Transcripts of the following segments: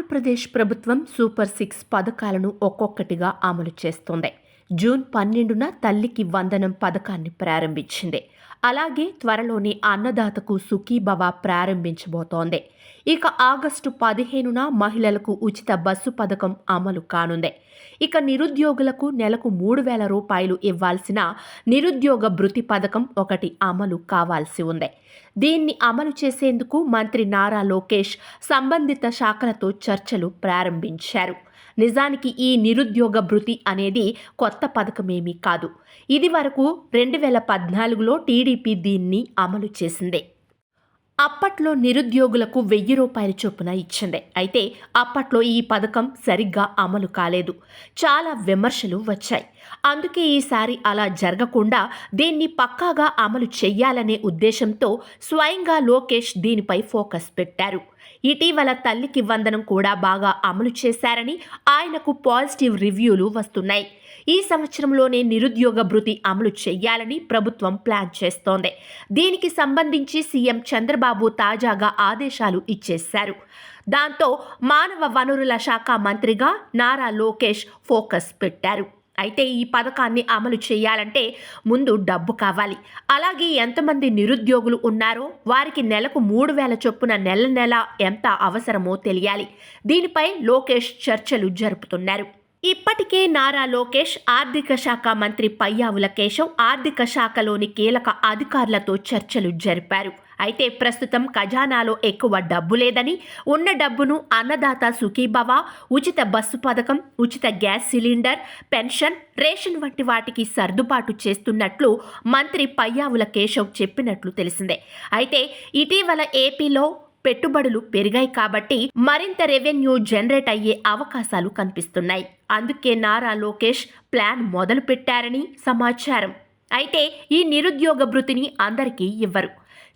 ఆంధ్రప్రదేశ్ ప్రభుత్వం సూపర్ 6 పథకాలను ఒక్కొక్కటిగా అమలు చేస్తోంది. జూన్ 12న తల్లికి వందనం పథకాన్ని ప్రారంభించింది. అలాగే త్వరలోనే అన్నదాతకు సుఖీభవ ప్రారంభించబోతోంది. ఇక ఆగస్టు 15న మహిళలకు ఉచిత బస్సు పథకం అమలు కానుంది. ఇక నిరుద్యోగులకు నెలకు 3,000 రూపాయలు ఇవ్వాల్సిన నిరుద్యోగ భృతి పథకం ఒకటి అమలు కావాల్సి ఉంది. దీన్ని అమలు చేసేందుకు మంత్రి నారా లోకేష్ సంబంధిత శాఖలతో చర్చలు ప్రారంభించారు. నిజానికి ఈ నిరుద్యోగ భృతి అనేది కొత్త పథకమేమీ కాదు. ఇది వరకు 2014లో టీడీపీ దీన్ని అమలు చేసింది. అప్పట్లో నిరుద్యోగులకు 1,000 రూపాయల చొప్పున ఇచ్చింది. అయితే అప్పట్లో ఈ పథకం సరిగ్గా అమలు కాలేదు. చాలా విమర్శలు వచ్చాయి. అందుకే ఈసారి అలా జరగకుండా దీన్ని పక్కాగా అమలు చెయ్యాలనే ఉద్దేశంతో స్వయంగా లోకేష్ దీనిపై ఫోకస్ పెట్టారు. ఇటీవల తల్లికి వందనం కూడా బాగా అమలు చేశారని ఆయనకు పాజిటివ్ రివ్యూలు వస్తున్నాయి. ఈ సంవత్సరంలోనే నిరుద్యోగ భృతి అమలు చేయాలని ప్రభుత్వం ప్లాన్ చేస్తోంది. దీనికి సంబంధించి సీఎం చంద్రబాబు తాజాగా ఆదేశాలు ఇచ్చేశారు. దాంతో మానవ వనరుల శాఖ మంత్రిగా నారా లోకేష్ ఫోకస్ పెట్టారు. అయితే ఈ పథకాన్ని అమలు చేయాలంటే ముందు డబ్బు కావాలి. అలాగే ఎంతమంది నిరుద్యోగులు ఉన్నారో వారికి నెలకు 3,000 చొప్పున నెల నెల ఎంత అవసరమో తెలియాలి. దీనిపై లోకేష్ చర్చలు జరుపుతున్నారు. ఇప్పటికే నారా లోకేష్ ఆర్థిక శాఖ మంత్రి పయ్యావుల కేశవ్ ఆర్థిక శాఖలోని కీలక అధికారులతో చర్చలు జరిపారు. అయితే ప్రస్తుతం ఖజానాలో ఎక్కువ డబ్బు లేదని, ఉన్న డబ్బును అన్నదాత సుఖీభవ, ఉచిత బస్సు పథకం, ఉచిత గ్యాస్ సిలిండర్, పెన్షన్, రేషన్ వంటి వాటికి సర్దుబాటు చేస్తున్నట్లు మంత్రి పయ్యావుల కేశవ్ చెప్పినట్లు తెలిసిందే. అయితే ఇటీవల ఏపీలో పెట్టుబడులు పెరిగాయి కాబట్టి మరింత రెవెన్యూ జనరేట్ అయ్యే అవకాశాలు కనిపిస్తున్నాయి. అందుకే నారా లోకేష్ ప్లాన్ మొదలు పెట్టారని సమాచారం. అయితే ఈ నిరుద్యోగ భృతిని అందరికీ ఇవ్వరు.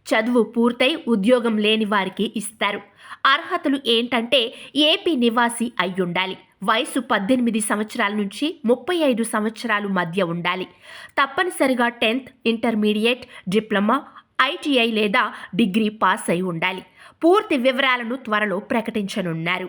చదువు పూర్తయి ఉద్యోగం లేని వారికి ఇస్తారు. అర్హతలు ఏంటంటే ఏపీ నివాసి అయ్యుండాలి. వయసు 18 సంవత్సరాల నుంచి 35 సంవత్సరాలు మధ్య ఉండాలి. తప్పనిసరిగా 10th, ఇంటర్మీడియట్, డిప్లొమా, ఐటీఐ లేదా డిగ్రీ పాస్ అయి ఉండాలి. పూర్తి వివరాలను త్వరలో ప్రకటించనున్నారు.